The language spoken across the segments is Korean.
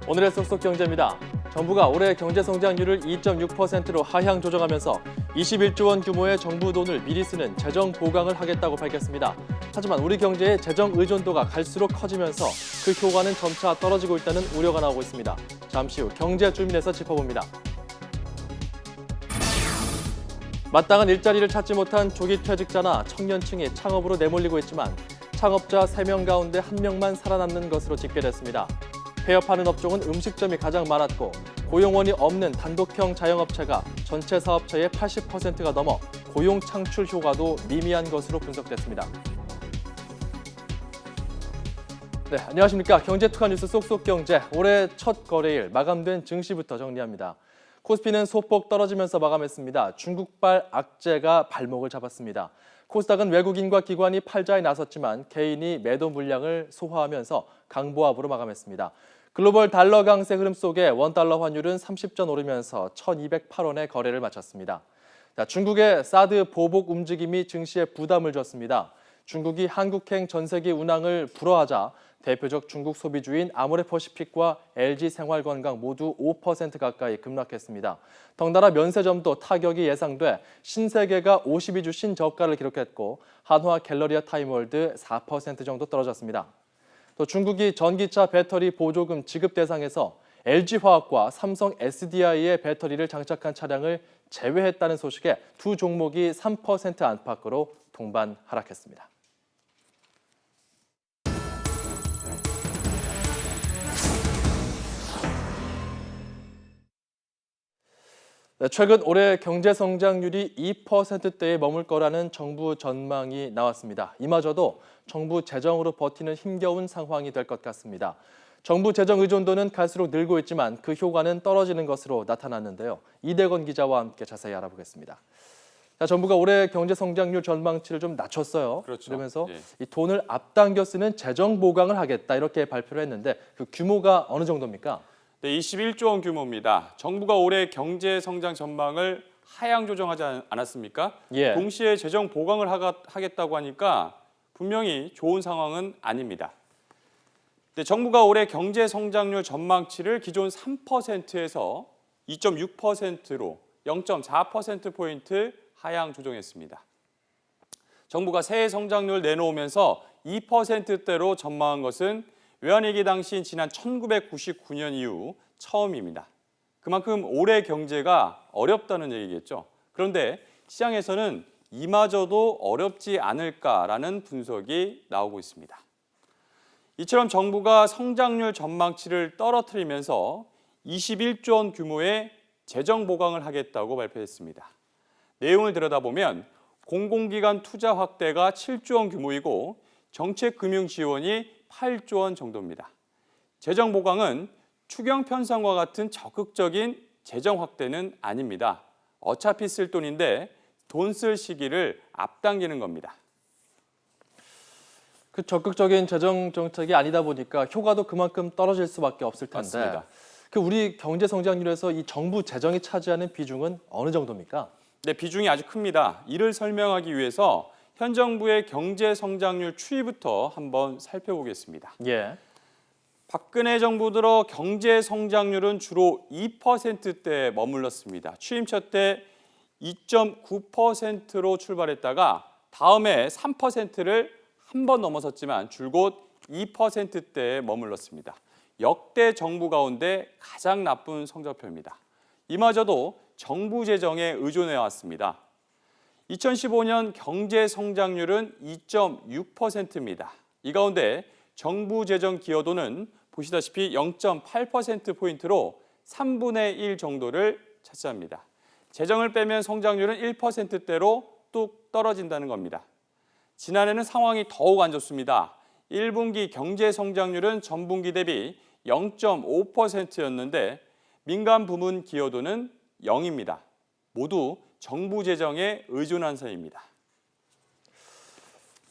오늘의 쏙쏙 경제입니다. 정부가 올해 경제 성장률을 2.6%로 하향 조정하면서 21조 원 규모의 정부 돈을 미리 쓰는 재정 보강을 하겠다고 밝혔습니다. 하지만 우리 경제의 재정 의존도가 갈수록 커지면서 그 효과는 점차 떨어지고 있다는 우려가 나오고 있습니다. 잠시 후 경제 주민에서 짚어봅니다. 마땅한 일자리를 찾지 못한 조기 퇴직자나 청년층이 창업으로 내몰리고 있지만 창업자 3명 가운데 1명만 살아남는 것으로 집계됐습니다. 폐업하는 업종은 음식점이 가장 많았고 고용원이 없는 단독형 자영업체가 전체 사업체의 80%가 넘어 고용 창출 효과도 미미한 것으로 분석됐습니다. 네, 안녕하십니까. 경제특화 뉴스 쏙쏙 경제. 올해 첫 거래일 마감된 증시부터 정리합니다. 코스피는 소폭 떨어지면서 마감했습니다. 중국발 악재가 발목을 잡았습니다. 코스닥은 외국인과 기관이 팔자에 나섰지만 개인이 매도 물량을 소화하면서 강보합으로 마감했습니다. 글로벌 달러 강세 흐름 속에 원달러 환율은 30전 오르면서 1,208원에 거래를 마쳤습니다. 중국의 사드 보복 움직임이 증시에 부담을 줬습니다. 중국이 한국행 전세기 운항을 불허하자 대표적 중국 소비주인 아모레퍼시픽과 LG생활건강 모두 5% 가까이 급락했습니다. 덩달아 면세점도 타격이 예상돼 신세계가 52주 신저가를 기록했고 한화 갤러리아 타임월드 4% 정도 떨어졌습니다. 또 중국이 전기차 배터리 보조금 지급 대상에서 LG화학과 삼성 SDI의 배터리를 장착한 차량을 제외했다는 소식에 두 종목이 3% 안팎으로 동반 하락했습니다. 네, 최근 올해 경제 성장률이 2%대에 머물 거라는 정부 전망이 나왔습니다. 이마저도 정부 재정으로 버티는 힘겨운 상황이 될 것 같습니다. 정부 재정 의존도는 갈수록 늘고 있지만 그 효과는 떨어지는 것으로 나타났는데요. 이대건 기자와 함께 자세히 알아보겠습니다. 자, 정부가 올해 경제 성장률 전망치를 좀 낮췄어요. 그렇죠. 그러면서 예. 이 돈을 앞당겨 쓰는 재정 보강을 하겠다 이렇게 발표를 했는데 그 규모가 어느 정도입니까? 네, 21조 원 규모입니다. 정부가 올해 경제 성장 전망을 하향 조정하지 않았습니까? 예. 동시에 재정 보강을 하겠다고 하니까 분명히 좋은 상황은 아닙니다. 네, 정부가 올해 경제 성장률 전망치를 기존 3%에서 2.6%로 0.4%포인트 하향 조정했습니다. 정부가 새해 성장률 내놓으면서 2%대로 전망한 것은 외환위기 당시인 지난 1999년 이후 처음입니다. 그만큼 올해 경제가 어렵다는 얘기겠죠. 그런데 시장에서는 이마저도 어렵지 않을까라는 분석이 나오고 있습니다. 이처럼 정부가 성장률 전망치를 떨어뜨리면서 21조 원 규모의 재정 보강을 하겠다고 발표했습니다. 내용을 들여다보면 공공기관 투자 확대가 7조 원 규모이고 정책금융 지원이 8조 원 정도입니다. 재정 보강은 추경 편성과 같은 적극적인 재정 확대는 아닙니다. 어차피 쓸 돈인데 돈 쓸 시기를 앞당기는 겁니다. 그 적극적인 재정 정책이 아니다 보니까 효과도 그만큼 떨어질 수밖에 없을 텐데. 맞습니다. 그 우리 경제 성장률에서 이 정부 재정이 차지하는 비중은 어느 정도입니까? 네, 비중이 아주 큽니다. 이를 설명하기 위해서 현 정부의 경제 성장률 추이부터 한번 살펴보겠습니다. 예. 박근혜 정부 들어 경제 성장률은 주로 2%대에 머물렀습니다. 취임 첫 때 2.9%로 출발했다가 다음해 3%를 한 번 넘어섰지만 줄곧 2%대에 머물렀습니다. 역대 정부 가운데 가장 나쁜 성적표입니다. 이마저도 정부 재정에 의존해 왔습니다. 2015년 경제 성장률은 2.6%입니다. 이 가운데 정부 재정 기여도는 보시다시피 0.8%포인트로 3분의 1 정도를 차지합니다. 재정을 빼면 성장률은 1%대로 뚝 떨어진다는 겁니다. 지난해는 상황이 더욱 안 좋습니다. 1분기 경제 성장률은 전분기 대비 0.5%였는데 민간 부문 기여도는 0입니다. 모두 정부 재정에 의존한 사이입니다.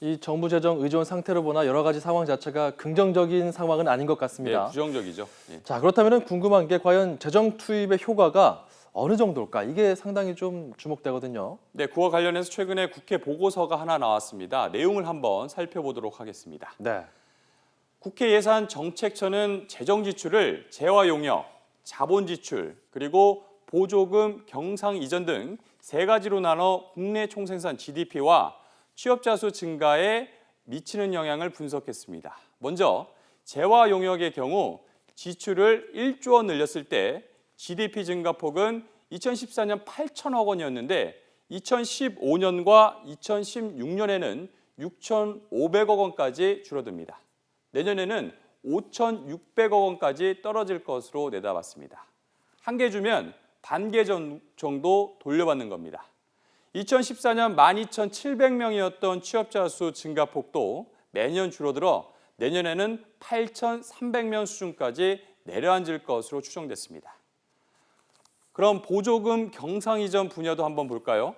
이 정부 재정 의존 상태로 보나 여러 가지 상황 자체가 긍정적인 상황은 아닌 것 같습니다. 네, 부정적이죠. 예. 자, 그렇다면 궁금한 게 과연 재정 투입의 효과가 어느 정도일까? 이게 상당히 좀 주목되거든요. 네, 그와 관련해서 최근에 국회 보고서가 하나 나왔습니다. 내용을 한번 살펴보도록 하겠습니다. 네. 국회 예산정책처는 재정 지출을 재화 용역, 자본 지출, 그리고 보조금, 경상 이전 등 세 가지로 나눠 국내 총생산 GDP와 취업자 수 증가에 미치는 영향을 분석했습니다. 먼저 재화 용역의 경우 지출을 1조 원 늘렸을 때 GDP 증가폭은 2014년 8천억 원이었는데 2015년과 2016년에는 6,500억 원까지 줄어듭니다. 내년에는 5,600억 원까지 떨어질 것으로 내다봤습니다. 한 개 주면 반 개 정도 돌려받는 겁니다. 2014년 12,700명이었던 취업자 수 증가폭도 매년 줄어들어 내년에는 8,300명 수준까지 내려앉을 것으로 추정됐습니다. 그럼 보조금 경상 이전 분야도 한번 볼까요?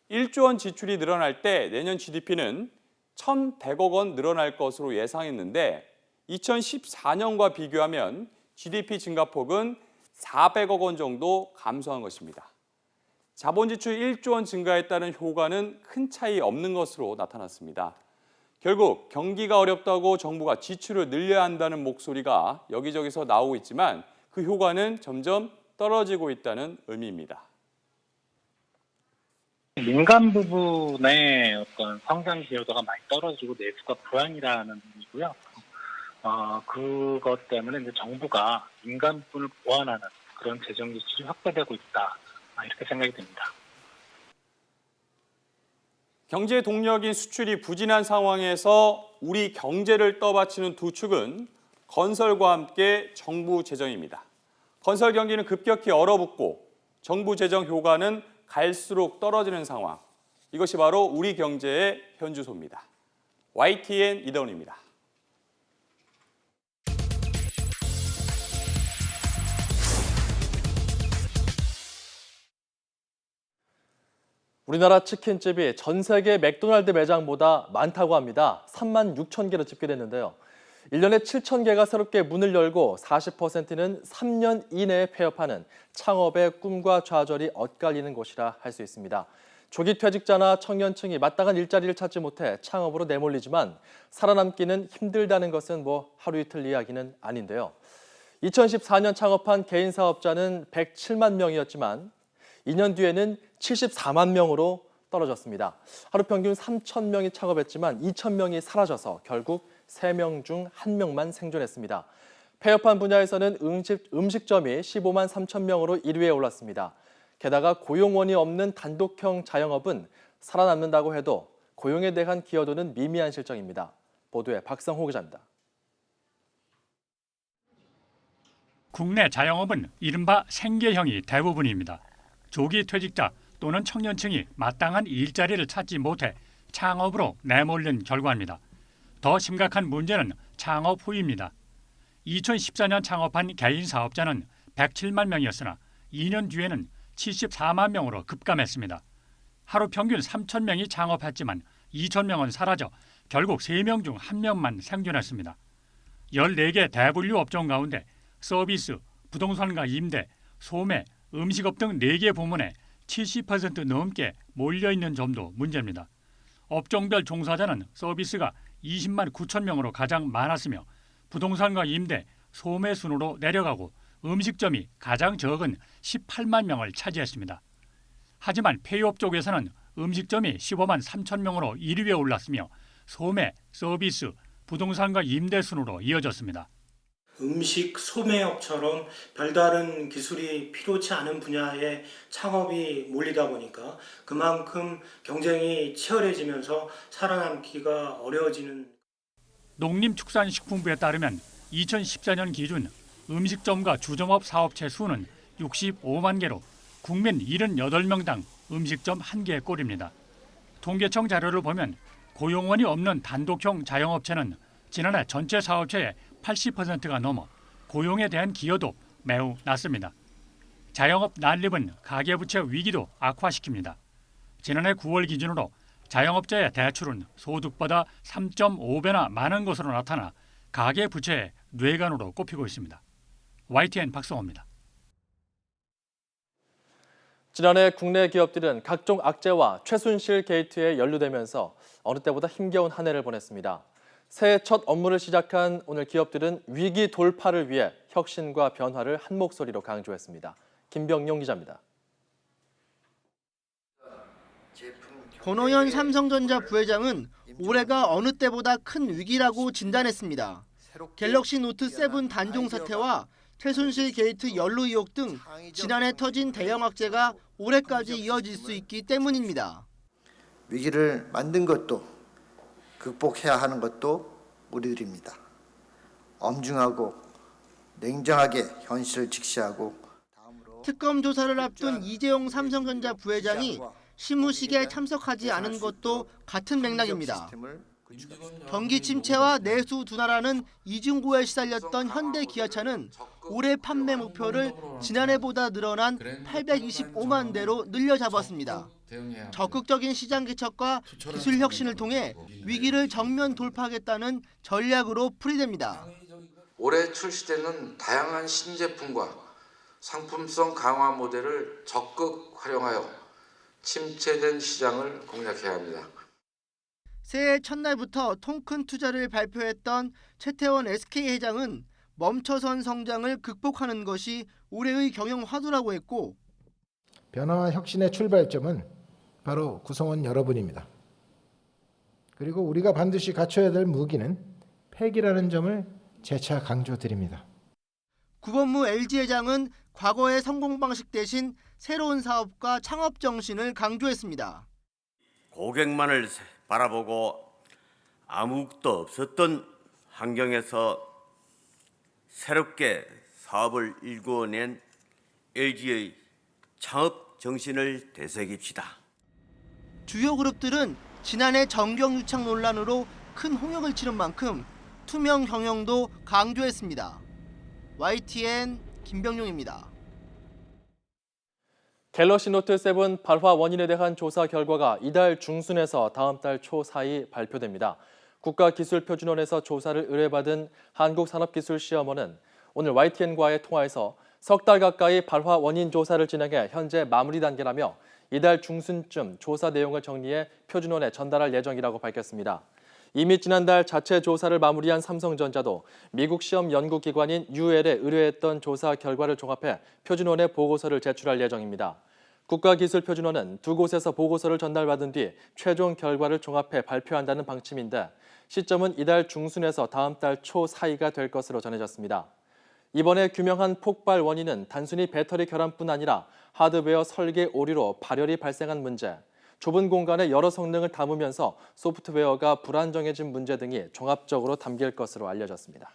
1조 원 지출이 늘어날 때 내년 GDP는 1,100억 원 늘어날 것으로 예상했는데 2014년과 비교하면 GDP 증가폭은 400억 원 정도 감소한 것입니다. 자본 지출 1조 원 증가에 따른 효과는 큰 차이 없는 것으로 나타났습니다. 결국 경기가 어렵다고 정부가 지출을 늘려야 한다는 목소리가 여기저기서 나오고 있지만 그 효과는 점점 떨어지고 있다는 의미입니다. 민간 부분의 어떤 성장 기여도가 많이 떨어지고 내수가 불안이라는 의미고요. 그것 때문에 이제 정부가 민간 부분을 보완하는 그런 재정 지출이 확대되고 있다. 이렇게 생각이 됩니다. 경제 동력인 수출이 부진한 상황에서 우리 경제를 떠받치는 두 축은 건설과 함께 정부 재정입니다. 건설 경기는 급격히 얼어붙고 정부 재정 효과는 갈수록 떨어지는 상황. 이것이 바로 우리 경제의 현주소입니다. YTN 이다운입니다. 우리나라 치킨집이 전 세계 맥도날드 매장보다 많다고 합니다. 3만 6천 개로 집계됐는데요. 1년에 7천 개가 새롭게 문을 열고 40%는 3년 이내에 폐업하는 창업의 꿈과 좌절이 엇갈리는 곳이라 할 수 있습니다. 조기 퇴직자나 청년층이 마땅한 일자리를 찾지 못해 창업으로 내몰리지만 살아남기는 힘들다는 것은 하루 이틀 이야기는 아닌데요. 2014년 창업한 개인 사업자는 107만 명이었지만 2년 뒤에는 74만 명으로 떨어졌습니다. 하루 평균 3천 명이 창업했지만 2천 명이 사라져서 결국 3명 중 1명만 생존했습니다. 폐업한 분야에서는 음식점이 15만 3천 명으로 1위에 올랐습니다. 게다가 고용원이 없는 단독형 자영업은 살아남는다고 해도 고용에 대한 기여도는 미미한 실정입니다. 보도에 박성호 기자입니다. 국내 자영업은 이른바 생계형이 대부분입니다. 조기 퇴직자 또는 청년층이 마땅한 일자리를 찾지 못해 창업으로 내몰린 결과입니다. 더 심각한 문제는 창업 후입니다. 2014년 창업한 개인 사업자는 107만 명이었으나 2년 뒤에는 74만 명으로 급감했습니다. 하루 평균 3천 명이 창업했지만 2천 명은 사라져 결국 3명 중 1명만 생존했습니다. 14개 대분류 업종 가운데 서비스, 부동산과 임대, 소매, 음식업 등 4개 부문에 70% 넘게 몰려있는 점도 문제입니다. 업종별 종사자는 서비스가 20만 9천 명으로 가장 많았으며 부동산과 임대, 소매 순으로 내려가고 음식점이 가장 적은 18만 명을 차지했습니다. 하지만 폐업 쪽에서는 음식점이 15만 3천 명으로 1위에 올랐으며 소매, 서비스, 부동산과 임대 순으로 이어졌습니다. 음식 소매업처럼 별다른 기술이 필요치 않은 분야에 창업이 몰리다 보니까 그만큼 경쟁이 치열해지면서 살아남기가 어려워지는. 농림축산식품부에 따르면 2014년 기준 음식점과 주점업 사업체 수는 65만 개로 국민 78명당 음식점 1개의 꼴입니다. 통계청 자료를 보면 고용원이 없는 단독형 자영업체는 지난해 전체 사업체의 80%가 넘어 고용에 대한 기여도 매우 낮습니다. 자영업 난립은 가계부채 위기도 악화시킵니다. 지난해 9월 기준으로 자영업자의 대출은 소득보다 3.5배나 많은 것으로 나타나 가계부채의 뇌관으로 꼽히고 있습니다. YTN 박성호입니다. 지난해 국내 기업들은 각종 악재와 최순실 게이트에 연루되면서 어느 때보다 힘겨운 한 해를 보냈습니다. 새해 첫 업무를 시작한 오늘 기업들은 위기 돌파를 위해 혁신과 변화를 한 목소리로 강조했습니다. 김병용 기자입니다. 권오현 삼성전자 부회장은 올해가 어느 때보다 큰 위기라고 진단했습니다. 갤럭시 노트 7 단종 사태와 최순실 게이트 연루 의혹 등 지난해 터진 대형 악재가 올해까지 이어질 수 있기 때문입니다. 위기를 만든 것도 극복해야 하는 것도 우리들입니다. 엄중하고 냉정하게 현실을 직시하고 특검 조사를 앞둔 이재용 삼성전자 부회장이 시무식에 참석하지 않은 것도 같은 맥락입니다. 경기 침체와 내수 둔화라는 이중고에 시달렸던 현대기아차는 올해 판매 목표를 지난해보다 늘어난 825만 대로 늘려잡았습니다. 적극적인 시장 개척과 기술 혁신을 통해 위기를 정면 돌파하겠다는 전략으로 풀이됩니다. 올해 출시되는 다양한 신제품과 상품성 강화 모델을 적극 활용하여 침체된 시장을 공략해야 합니다. 새해 첫날부터 통큰 투자를 발표했던 최태원 SK 회장은 멈춰선 성장을 극복하는 것이 올해의 경영 화두라고 했고, 변화와 혁신의 출발점은 바로 구성원 여러분입니다. 그리고 우리가 반드시 갖춰야 될 무기는 팩이라는 점을 재차 강조드립니다. 구본무 LG 회장은 과거의 성공 방식 대신 새로운 사업과 창업 정신을 강조했습니다. 고객만을 바라보고 아무것도 없었던 환경에서 새롭게 사업을 일궈낸 LG의 창업 정신을 되새깁시다. 주요 그룹들은 지난해 정경유착 논란으로 큰 홍역을 치른 만큼 투명 경영도 강조했습니다. YTN 김병용입니다. 갤럭시 노트 7 발화 원인에 대한 조사 결과가 이달 중순에서 다음 달 초 사이 발표됩니다. 국가기술표준원에서 조사를 의뢰받은 한국산업기술시험원은 오늘 YTN과의 통화에서 석 달 가까이 발화 원인 조사를 진행해 현재 마무리 단계라며 이달 중순쯤 조사 내용을 정리해 표준원에 전달할 예정이라고 밝혔습니다. 이미 지난달 자체 조사를 마무리한 삼성전자도 미국 시험 연구기관인 UL에 의뢰했던 조사 결과를 종합해 표준원에 보고서를 제출할 예정입니다. 국가기술표준원은 두 곳에서 보고서를 전달받은 뒤 최종 결과를 종합해 발표한다는 방침인데 시점은 이달 중순에서 다음 달 초 사이가 될 것으로 전해졌습니다. 이번에 규명한 폭발 원인은 단순히 배터리 결함뿐 아니라 하드웨어 설계 오류로 발열이 발생한 문제, 좁은 공간에 여러 성능을 담으면서 소프트웨어가 불안정해진 문제 등이 종합적으로 담길 것으로 알려졌습니다.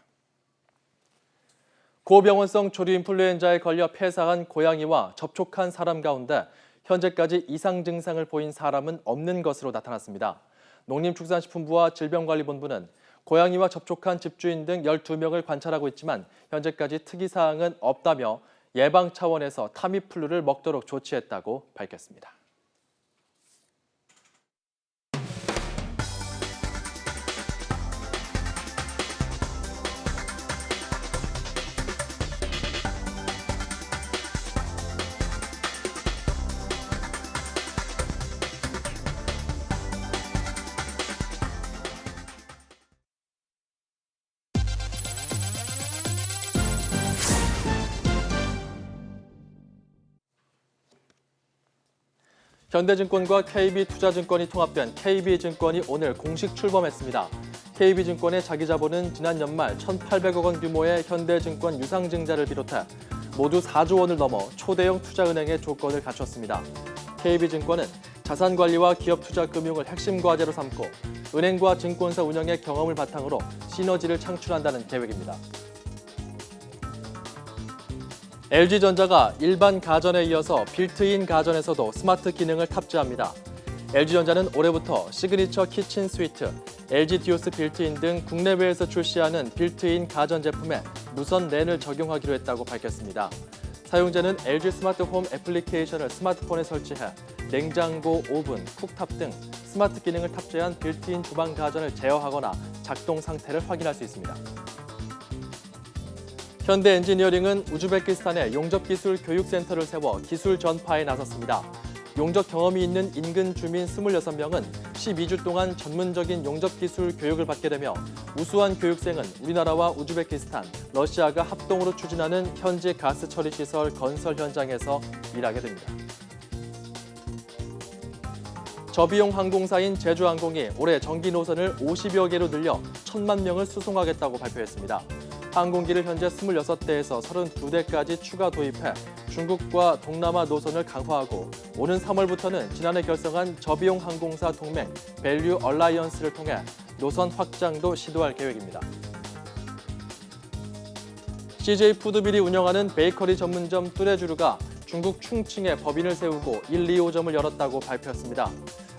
고병원성 조류 인플루엔자에 걸려 폐사한 고양이와 접촉한 사람 가운데 현재까지 이상 증상을 보인 사람은 없는 것으로 나타났습니다. 농림축산식품부와 질병관리본부는 고양이와 접촉한 집주인 등 12명을 관찰하고 있지만 현재까지 특이사항은 없다며 예방 차원에서 타미플루를 먹도록 조치했다고 밝혔습니다. 현대증권과 KB투자증권이 통합된 KB증권이 오늘 공식 출범했습니다. KB증권의 자기자본은 지난 연말 1,800억 원 규모의 현대증권 유상증자를 비롯해 모두 4조 원을 넘어 초대형 투자은행의 조건을 갖췄습니다. KB증권은 자산관리와 기업투자 금융을 핵심 과제로 삼고 은행과 증권사 운영의 경험을 바탕으로 시너지를 창출한다는 계획입니다. LG전자가 일반 가전에 이어서 빌트인 가전에서도 스마트 기능을 탑재합니다. LG전자는 올해부터 시그니처 키친 스위트, LG 디오스 빌트인 등 국내외에서 출시하는 빌트인 가전 제품에 무선 랜을 적용하기로 했다고 밝혔습니다. 사용자는 LG 스마트 홈 애플리케이션을 스마트폰에 설치해 냉장고, 오븐, 쿡탑 등 스마트 기능을 탑재한 빌트인 주방 가전을 제어하거나 작동 상태를 확인할 수 있습니다. 현대 엔지니어링은 우즈베키스탄에 용접기술 교육센터를 세워 기술 전파에 나섰습니다. 용접 경험이 있는 인근 주민 26명은 12주 동안 전문적인 용접 기술 교육을 받게 되며 우수한 교육생은 우리나라와 우즈베키스탄, 러시아가 합동으로 추진하는 현지 가스 처리 시설 건설 현장에서 일하게 됩니다. 저비용 항공사인 제주항공이 올해 정기 노선을 50여 개로 늘려 1,000만 명을 수송하겠다고 발표했습니다. 항공기를 현재 26대에서 32대까지 추가 도입해 중국과 동남아 노선을 강화하고 오는 3월부터는 지난해 결성한 저비용 항공사 동맹 밸류 얼라이언스를 통해 노선 확장도 시도할 계획입니다. CJ 푸드빌이 운영하는 베이커리 전문점 뚜레쥬르가 중국 충칭에 법인을 세우고 1, 2호점을 열었다고 발표했습니다.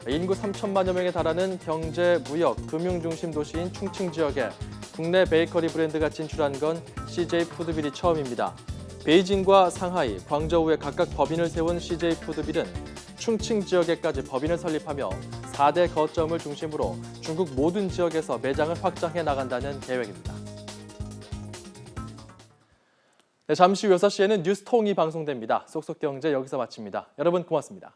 인구 3천만여 명에 달하는 경제, 무역, 금융 중심 도시인 충칭 지역에 국내 베이커리 브랜드가 진출한 건 CJ 푸드빌이 처음입니다. 베이징과 상하이, 광저우에 각각 법인을 세운 CJ 푸드빌은 충칭 지역에까지 법인을 설립하며 4대 거점을 중심으로 중국 모든 지역에서 매장을 확장해 나간다는 계획입니다. 네, 잠시 후 6시에는 뉴스통이 방송됩니다. 쏙쏙경제 여기서 마칩니다. 여러분 고맙습니다.